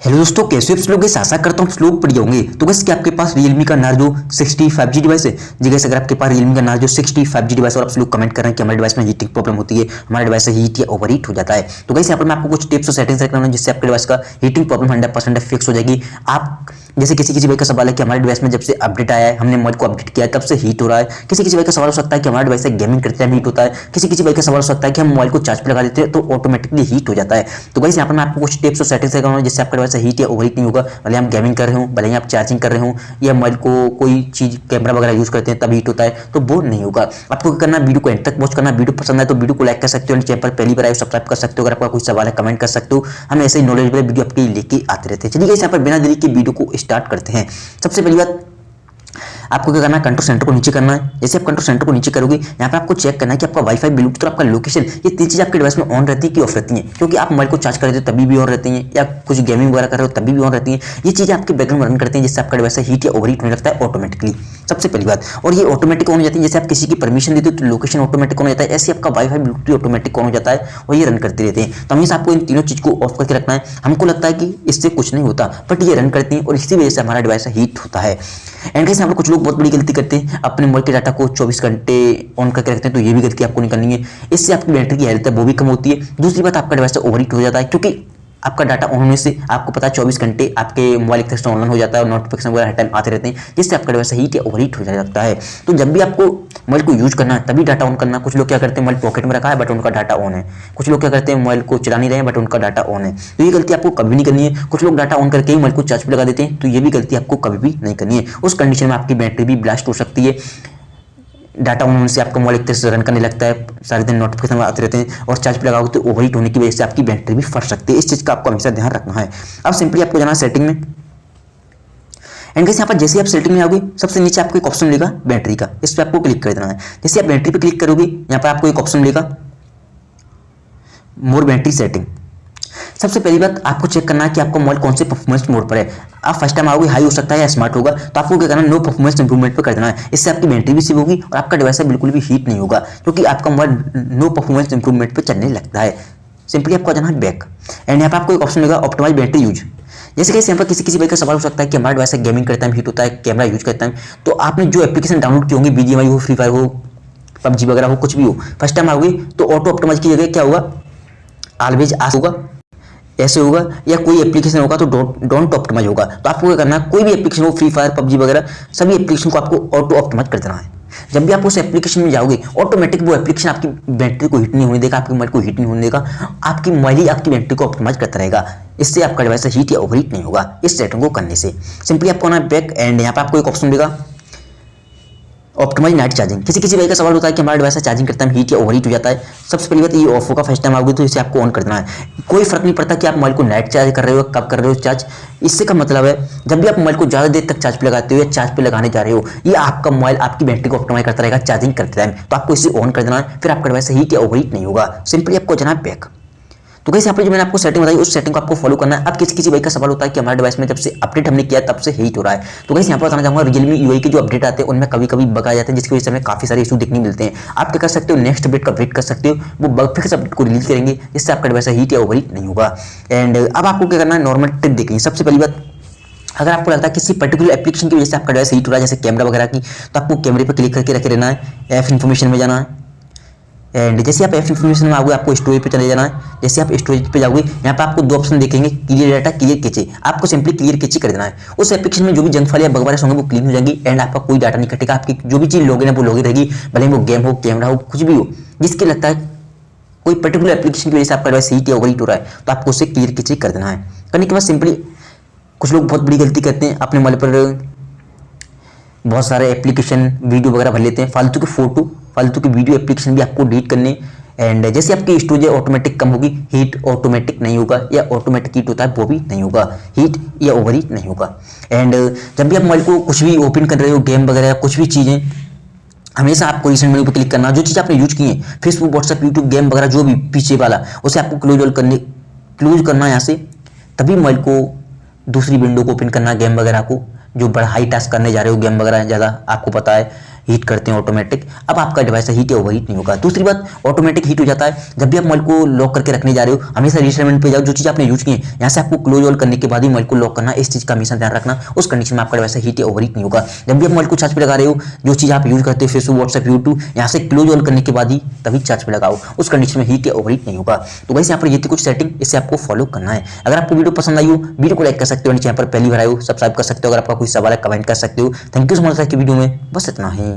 Hello दोस्तों, कैसे आप लोग? आशा करता हूँ आप लोग बढ़िया होंगे। तो गैस क्या आपके पास Realme का नार्जो 60 5G डिवाइस है? जी गैस, अगर आपके पास Realme का नार्जो 60 5G डिवाइस और आप लोग कमेंट कर रहे हैं कि हमारे डिवाइस में हीटिंग प्रॉब्लम होती है, हमारे डिवाइस से हीट या ओवर हीट हो जाता है, तो गैस यहाँ पर मैं आपको कुछ टिप्स और सेटिंग्स रखना जिससे आपके डिवाइस का हीटिंग प्रॉब्लम 100% फिक्स हो जाएगी। आप जैसे किसी भाई का सवाल है कि हमारे डिवाइस में जब से अपडेट आया है, हमने मोबाइल को अपडेट किया है, तब से हीट हो रहा है। किसी भाई का सवाल हो सकता है कि हमारे डिवाइस से गेमिंग करते टाइम हीट होता है। किसी भाई का सवाल हो सकता है कि हम मोबाइल को चार्ज पर लगा देते हैं तो ऑटोमेटिकली हीट हो जाता है। तो गाइस यहाँ पर मैं आपको कुछ टिप्स और सेटिंग्स रखा हूँ जिससे आपका डिवाइस से हीट या ओवर हीट नहीं होगा। भले हम गेमिंग कर रहे हो, भले ही आप चार्जिंग कर रहे हो या मोबाइल को कोई चीज कैमरा वगैरह यूज करते हैं तब हीट होता है, तो वो नहीं होगा। आपको क्या करना, वीडियो को एंड तक वॉच करना। वीडियो पसंद है तो वीडियो को लाइक कर सकते हो, चैनल पर पहली बार आए सब्सक्राइब कर सकते हो। अगर आपका कोई सवाल है कमेंट कर सकते हो, हम ऐसे ही नॉलेजेबल वीडियो आपके लिए लेके आते रहते हैं। चलिए गाइस यहाँ पर बिना देरी के वीडियो को स्टार्ट करते हैं। सबसे पहली बात, आपको क्या करना है, कंट्रोल सेंटर को नीचे करना है। जैसे आप कंट्रोल सेंटर को नीचे करोगे, यहाँ पे आपको चेक करना है कि आपका वाईफाई, ब्लूटूथ और आपका लोकेशन, ये तीन चीजें आपके डिवाइस में ऑन रहती है कि ऑफ रहती हैं। क्योंकि आप मोबाइल को चार्ज कर रहे हो तभी भी ऑन रहती हैं, या कुछ गेमिंग वगैरह कर रहे हो तभी भी ऑन रहती हैं। ये चीजें आपके बैकग्राउंड में रन करती हैं जिससे आपका डिवाइस हीट या ओवर हीट होने लगता है ऑटोमेटिकली। सबसे पहली बात, और ये ऑटोमेटिक ऑन हो जाती है। जैसे आप किसी की परमिशन देते हो तो लोकेशन ऑटोमेटिक ऑन हो जाता है, ऐसे आपका वाईफाई, ब्लूटूथ ऑटोमेटिक ऑन हो जाता है और ये रन करते रहते हैं। तो हमेशा आपको इन तीनों चीज को ऑफ करके रखना है। हमको लगता है कि इससे कुछ नहीं होता, बट ये रन करती हैं और इसी वजह से हमारा डिवाइस हीट होता है। एंड गाइस यहाँ पर कुछ लोग बहुत बड़ी गलती करते हैं, अपने मोबाइल के डाटा को 24 घंटे ऑन करके रखते हैं, तो ये भी गलती आपको नहीं करनी है। इससे आपकी बैटरी की हेल्थ है वो भी कम होती है। दूसरी बात, आपका डिवाइस ओवरहीट हो जाता है क्योंकि आपका डाटा ऑन होने से आपको पता है 24 घंटे आपके मोबाइल एक तरह से ऑनलाइन हो जाता है और नोटिफिकेशन वगैरह हर टाइम आते रहते हैं, जिससे आपका डिवाइस हीट या ओवरहीट हो जाता है। तो जब भी आपको मोबाइल को यूज करना है तभी डाटा ऑन करना। कुछ लोग क्या करते हैं, मोबाइल पॉकेट में रखा है बट उनका डाटा ऑन है। कुछ लोग क्या करते हैं, मोबाइल को चला नहीं रहे हैं बट उनका डाटा ऑन है, तो ये गलती आपको कभी नहीं करनी है। कुछ लोग डाटा ऑन करके ही मोबाइल को चार्ज पर लगा देते हैं, तो ये भी गलती आपको कभी भी नहीं करनी है। उस कंडीशन में आपकी बैटरी भी ब्लास्ट हो सकती है। डाटा ऑन होने से आपका मोबाइल एक तरह से रन करने लगता है, सारे दिन नोटिफिकेशन आते रहते हैं और चार्ज पे लगाओगे तो ओवरहीट होने की वजह से आपकी बैटरी भी फट सकती है। इस चीज़ का आपको हमेशा ध्यान रखना है। अब सिंपली आपको जाना है सेटिंग में। एंड गाइस यहाँ पर जैसे आप सेटिंग में आओगे, सबसे नीचे आपको एक ऑप्शन मिलेगा बैटरी का, इस पर आपको क्लिक कर देना है। जैसे आप बैटरी पर क्लिक करोगे, यहाँ पर आपको एक ऑप्शन मिलेगा मोर बैटरी सेटिंग। सबसे पहली बात, आपको चेक करना है कि आपका मोबाइल कौन से परफॉर्मेंस मोड पर है। आप फर्स्ट टाइम आओगे, हाई हो सकता है या स्मार्ट होगा, तो आपको क्या करना है, नो परफॉर्मेंस इंप्रूवमेंट पर कर देना है। इससे आपकी बैटरी भी सेव होगी और आपका डिवाइस बिल्कुल भी हीट नहीं होगा, क्योंकि आपका मोबाइल नो परफॉर्मेंस इंप्रूवमेंट पर चलने लगता है। सिंपली आपको जाना है बैक, एंड यहाँ पर आपको एक ऑप्शन मिलेगा ऑप्टिमाइज बैटरी यूज। जैसे कि यहाँ पर किसी भाई का सवाल हो सकता है कि हमारा डिवाइस गेमिंग करता है हीट होता है, कैमरा यूज करता है, तो आपने जो एप्लीकेशन डाउनलोड की होंगी, BGMI हो, फ्री फायर हो, PUBG वगैरह हो, कुछ भी हो, फर्स्ट टाइम आओगे तो ऑटो ऑप्टिमाइज की जगह क्या होगा, ऑलवेज आस होगा, ऐसे होगा, या कोई एप्लीकेशन होगा तो डोंट ऑप्टिमाइज होगा। तो आपको क्या करना है, कोई भी एप्लीकेशन हो, फ्री फायर, PUBG वगैरह, सभी एप्लीकेशन को आपको ऑटो ऑप्टिमाइज कर देना है। जब भी आप उस एप्लीकेशन में जाओगे, ऑटोमेटिक वो एप्लीकेशन आपकी बैटरी को हीट नहीं होने देगा, आपके मोबाइल को हीट नहीं होने देगा, आपकी मोबाइल ही आपकी बैटरी को ऑप्टिमाइज करता रहेगा। इससे आपका डिवाइस हीट या ओवरहीट नहीं होगा इस सेटिंग को करने से। सिंपली आपको आना बैक, एंड यहाँ पर आपको एक ऑप्शन मिलेगा ऑप्टिमाइज नाइट चार्जिंग। किसी भाई का सवाल होता है कि हमारा डिवाइस चार्जिंग करता है हीट या ओवरहीट हो जाता है। सबसे पहली बात, ये ऑफ होगा फर्स्ट टाइम आओगे तो इसे आपको ऑन कर देना है। कोई फर्क नहीं पड़ता कि आप मोबाइल को नाइट चार्ज कर रहे हो, कब कर रहे हो चार्ज। इससे का मतलब है, जब भी आप मोबाइल को ज़्यादा देर तक चार्ज पे लगाते हो या चार्ज पे लगाने जा रहे हो, ये आपका मोबाइल आपकी बैटरी को ऑप्टिमाइज करता रहेगा चार्जिंग करते टाइम। तो आपको इसे ऑन कर देना है, फिर आपका डिवाइस हीट या ओवरहीट नहीं होगा। सिंपली आपको जाना है बैक। तो गाइस यहाँ पर जो मैंने आपको सेटिंग बताई, उस सेटिंग को आपको फॉलो करना है। अब किसी भाई का सवाल होता है कि हमारे डिवाइस में जब से अपडेट हमने किया तब से हीट हो रहा है, तो गाइस यहाँ पर बताना चाहूंगा, Realme UI के जो अपडेट आते हैं उनमें कभी कभी बग आ जाते हैं, जिसकी वजह से हमें काफी सारे इशू देखने मिलते हैं। आप क्या कर सकते हो, नेक्स्ट अपडेट का वेट कर सकते हो, वो बग फिक्स अपडेट को रिलीज करेंगे, जिससे आपका डिवाइस हीट या ओवरहीट नहीं होगा। एंड अब आपको क्या करना है, नॉर्मल टिप देखेंगे। सबसे पहली बात, अगर आपको लगता है किसी पर्टिकुलर एप्लीकेशन की वजह से आपका डिवाइस हीट हो रहा है, जैसे कैमरा वगैरह की, तो आपको कैमरे पर क्लिक करके रखे रहना है, ऐप इन्फॉर्मेशन में जाना है। एंड जैसे आप ऐप इन्फॉर्मेशन में आओगे, आपको स्टोरेज पे चले जाना है। जैसे आप स्टोरेज पे जाओगे, यहाँ पे आपको दो ऑप्शन देखेंगे, क्लियर डाटा, क्लियर कैचे। आपको सिंपली क्लियर कैचे कर देना है। उस एप्लीकेशन में जो भी जंक फाइल या बग वगैरह होंगे वो क्लीन हो जाएंगी, एंड आपका कोई डाटा नहीं कटेगा। आपकी जो भी चीज लॉगिन है वो लॉगिन रहेगी, भले वो गेम हो, कैमरा हो, कुछ भी हो, जिसके लगता है कोई पर्टिकुलर एप्लीकेशन की वजह से आपका डिवाइस हीट या ओवरहीट हो रहा है, तो आपको उसे क्लियर कैचे कर देना है। करने के बाद सिंपली, कुछ लोग बहुत बड़ी गलती करते हैं, अपने मोबाइल पर बहुत सारे एप्लीकेशन वीडियो वगैरह भर लेते हैं, फालतू की फोटो, फालतू की वीडियो एप्लीकेशन भी आपको डिलीट करने। एंड जैसे आपकी स्टोरेज ऑटोमेटिक कम होगी, हीट ऑटोमेटिक नहीं होगा, या ऑटोमेटिक हीट होता है वो भी नहीं होगा, हीट या ओवरहीट नहीं होगा। एंड जब भी आप मोबाइल को कुछ भी ओपन कर रहे हो, गेम वगैरह कुछ भी चीज़ें, हमेशा आपको रिसेंट मेनू पर क्लिक करना, जो चीज़ आपने यूज की है, फेसबुक, व्हाट्सएप, यूट्यूब, गेम वगैरह जो भी पीछे वाला, उसे आपको क्लोज करना यहाँ से। तभी मोबाइल को दूसरी विंडो को ओपन करना, गेम वगैरह को, जो बड़ा हाई टास्क करने जा रहे हो, गेम वगैरह ज़्यादा आपको पता है हीट करते हैं ऑटोमेटिक। अब आपका डिवाइस हीट या ओवर हीट नहीं होगा। दूसरी बात, ऑटोमेटिक हीट हो जाता है जब भी आप मोबाइल को लॉक करके रखने जा रहे हो। हमेशा रीसेटमेंट पे जाओ, जो चीज़ आपने यूज की है यहाँ से आपको क्लोज ऑल करने के बाद ही मोबाइल को लॉक करना, इस चीज़ का हमेशा ध्यान रखना। उस कंडीशन में आपका डिवाइस हीट या ओवर हीट नहीं होगा। जब भी आप मोबाइल को चार्ज पे लगा रहे हो, जो चीज़ आप यूज करते हो फेसबुक, व्हाट्सएप, यूट्यूब, यहाँ से क्लोज ऑल करने के बाद ही तभी चार्ज पे लगाओ, उस कंडीशन में हीट या ओवर हीट नहीं होगा। तो वैसे यहाँ पर ये थी कुछ सेटिंग, इससे आपको फॉलो करना है। अगर आपको वीडियो पसंद आई हो, वीडियो को लाइक कर सकते हो, नीचे यहाँ पर पहली बार आए हो सब्सक्राइब कर सकते हो। अगर आपका कोई सवाल है कमेंट कर सकते हो। Thank you so much. Video में बस इतना ही।